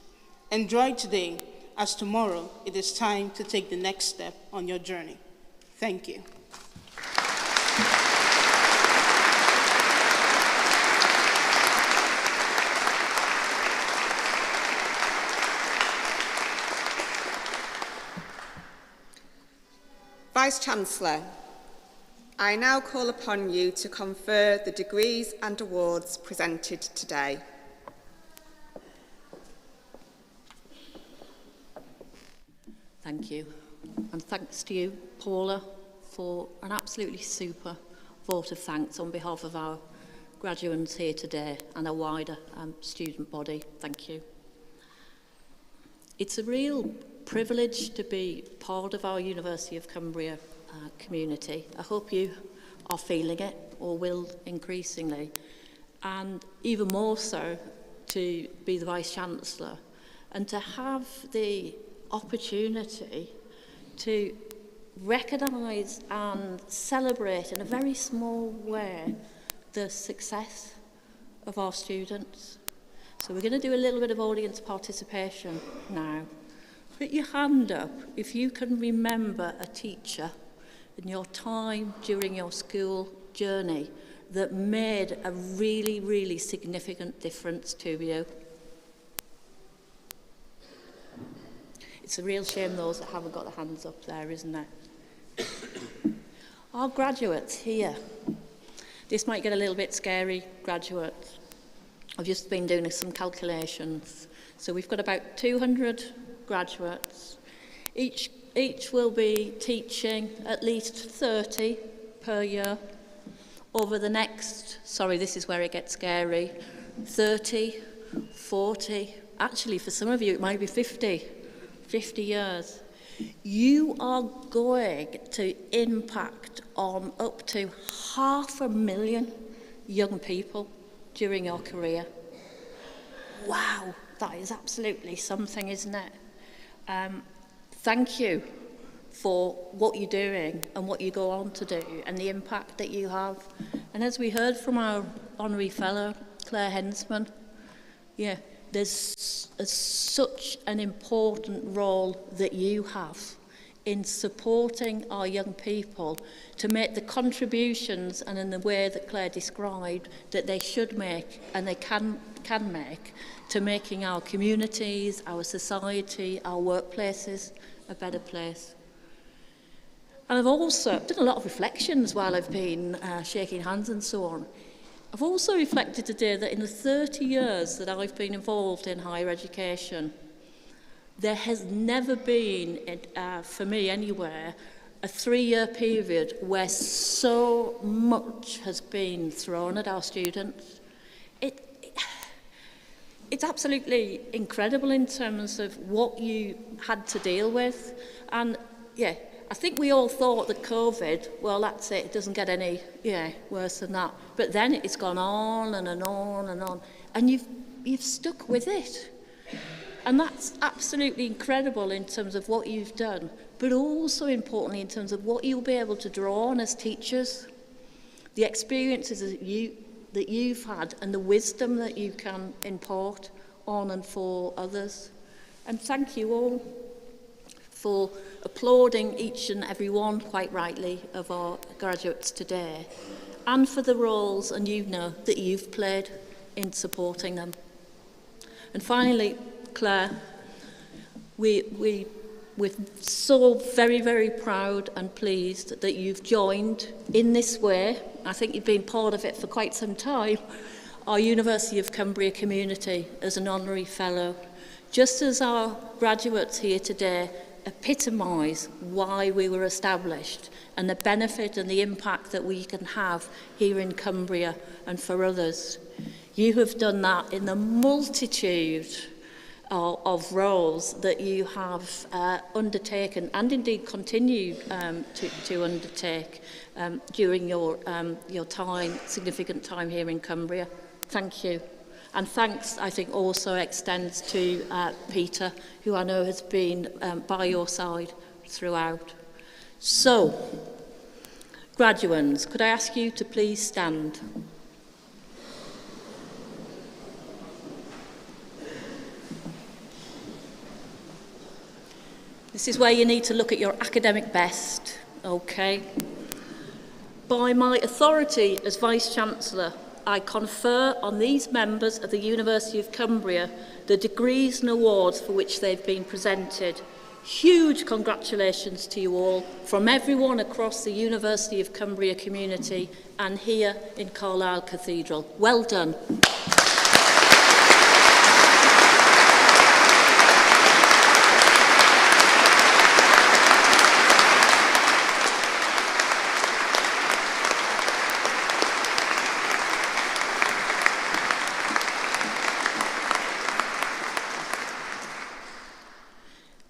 Enjoy today, as tomorrow it is time to take the next step on your journey. Thank you. Vice-Chancellor, I now call upon you to confer the degrees and awards presented today. Thank you. And thanks to you, Paula, for an absolutely super vote of thanks on behalf of our graduates here today and our wider student body. Thank you. It's a real privilege to be part of our University of Cumbria community. I hope you are feeling it, or will increasingly, and even more so to be the Vice-Chancellor and to have the opportunity to recognise and celebrate in a very small way the success of our students. So we're going to do a little bit of audience participation now. Put your hand up if you can remember a teacher in your time during your school journey that made a really, really significant difference to you. It's a real shame those that haven't got their hands up there, isn't it? Our graduates here. This might get a little bit scary, graduates. I've just been doing some calculations. So we've got about 200 graduates. Each will be teaching at least 30 per year over the next, sorry, this is where it gets scary, 30, 40, actually for some of you it might be 50 years. You are going to impact on up to 500,000 young people during your career. Wow, that is absolutely something, isn't it? Thank you for what you're doing and what you go on to do and the impact that you have. And as we heard from our honorary fellow, Claire Hensman, yeah, there's such an important role that you have in supporting our young people to make the contributions, and in the way that Claire described, that they should make and they can make to making our communities, our society, our workplaces a better place. And I've also done a lot of reflections while I've been shaking hands and so on. I've also reflected today that in the 30 years that I've been involved in higher education, there has never been, for me anywhere, a 3-year period where so much has been thrown at our students. It's absolutely incredible in terms of what you had to deal with. And yeah, I think we all thought that COVID, well, that's it doesn't get any worse than that. But then it's gone on and on and on. And you've stuck with it. And that's absolutely incredible in terms of what you've done, but also importantly in terms of what you'll be able to draw on as teachers, the experiences that you've had and the wisdom that you can impart on and for others. And thank you all for applauding each and every one, quite rightly, of our graduates today, and for the roles, and you know, that you've played in supporting them. And finally, Claire, we're so very, very proud and pleased that you've joined in this way. I think you've been part of it for quite some time, our University of Cumbria community as an honorary fellow, just as our graduates here today epitomise why we were established and the benefit and the impact that we can have here in Cumbria and for others. You have done that in the multitude of roles that you have undertaken and indeed continue to undertake during your time, significant time here in Cumbria. Thank you. And thanks, I think, also extends to Peter, who I know has been by your side throughout. So, graduands, could I ask you to please stand? This is where you need to look at your academic best, okay? By my authority as Vice-Chancellor, I confer on these members of the University of Cumbria the degrees and awards for which they've been presented. Huge congratulations to you all from everyone across the University of Cumbria community and here in Carlisle Cathedral. Well done.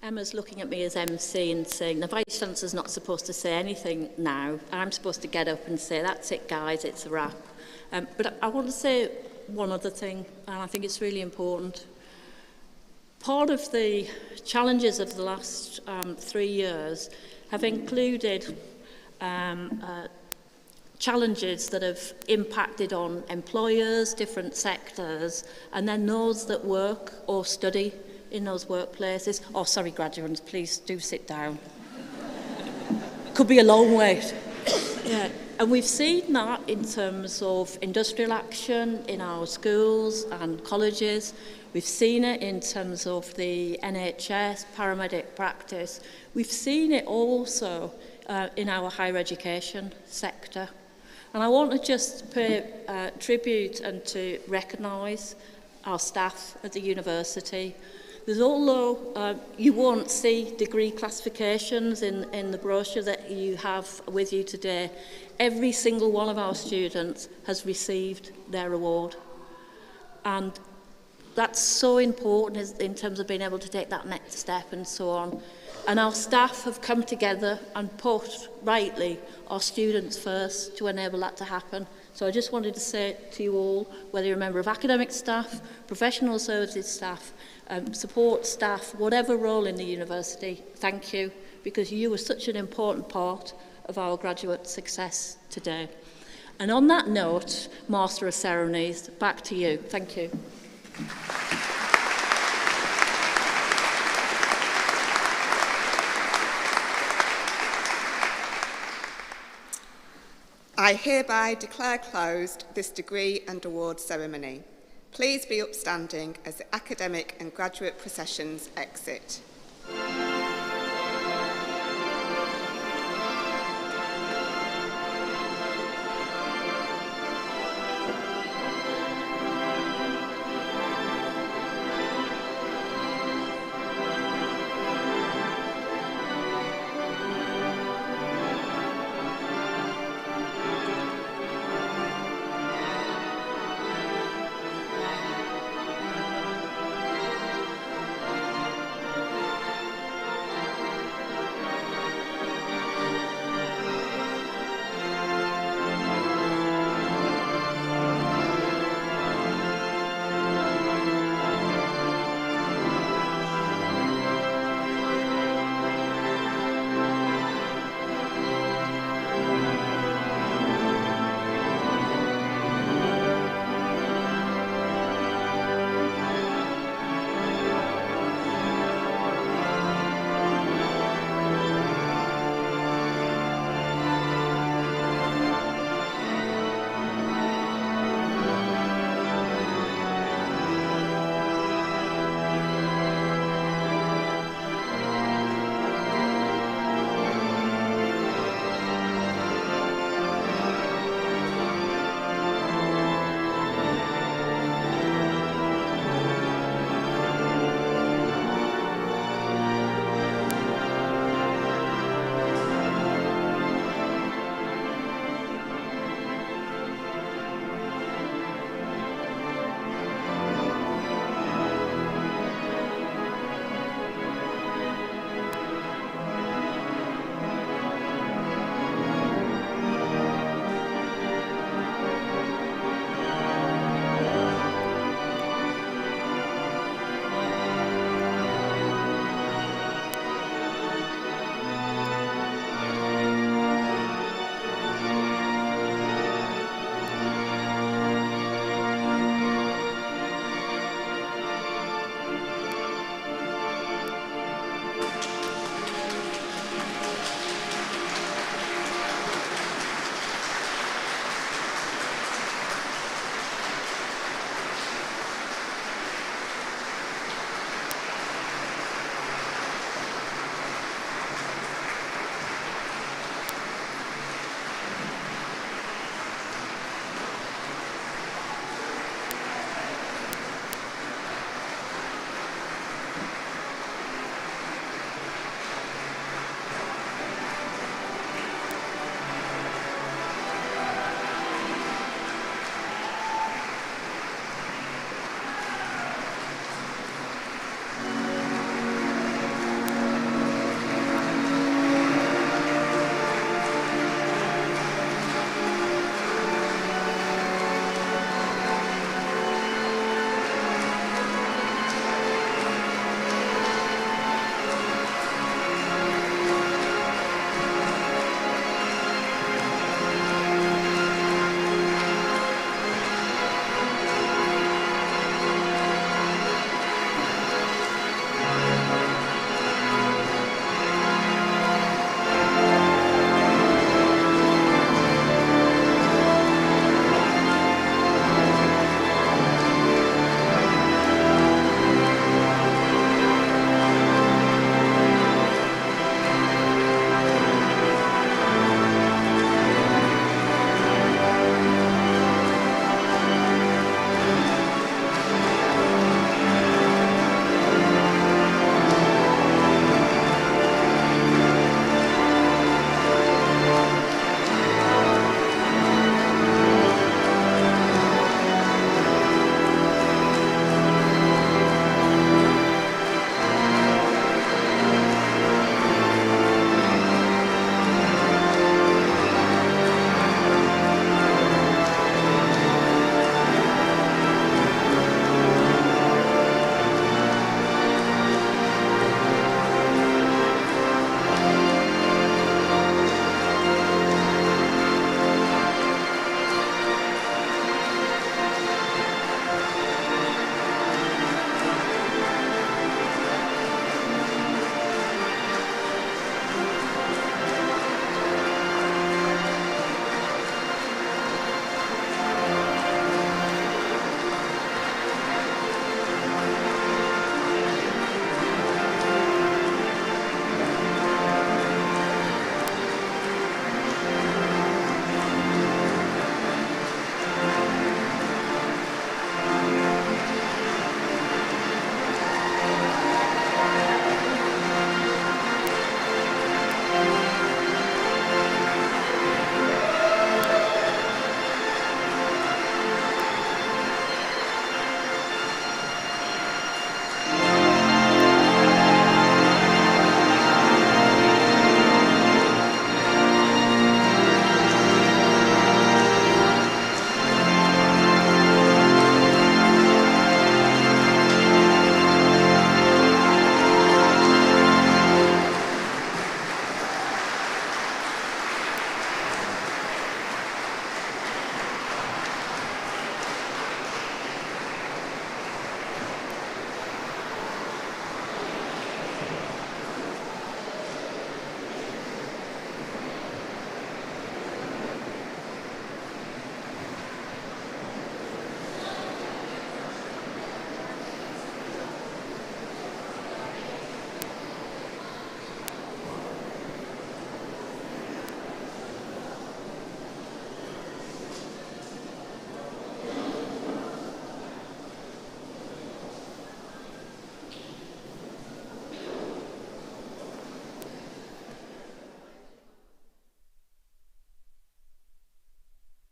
Emma's looking at me as MC and saying, the Vice-Chancellor's not supposed to say anything now. I'm supposed to get up and say, that's it, guys, it's a wrap. But I want to say one other thing, and I think it's really important. Part of the challenges of the last 3 years have included challenges that have impacted on employers, different sectors, and then those that work or study in those workplaces. Oh, sorry, graduates, please do sit down. Could be a long wait. Yeah. And we've seen that in terms of industrial action in our schools and colleges. We've seen it in terms of the NHS, paramedic practice. We've seen it also in our higher education sector. And I want to just pay tribute and to recognise our staff at the university. There's, although you won't see degree classifications in the brochure that you have with you today, every single one of our students has received their award. And that's so important in terms of being able to take that next step and so on. And our staff have come together and put, rightly, our students first to enable that to happen. So I just wanted to say to you all, whether you're a member of academic staff, professional services staff, support staff, whatever role in the university, thank you, because you were such an important part of our graduate success today. And on that note, Master of Ceremonies, back to you. Thank you. I hereby declare closed this degree and award ceremony. Please be upstanding as the academic and graduate processions exit.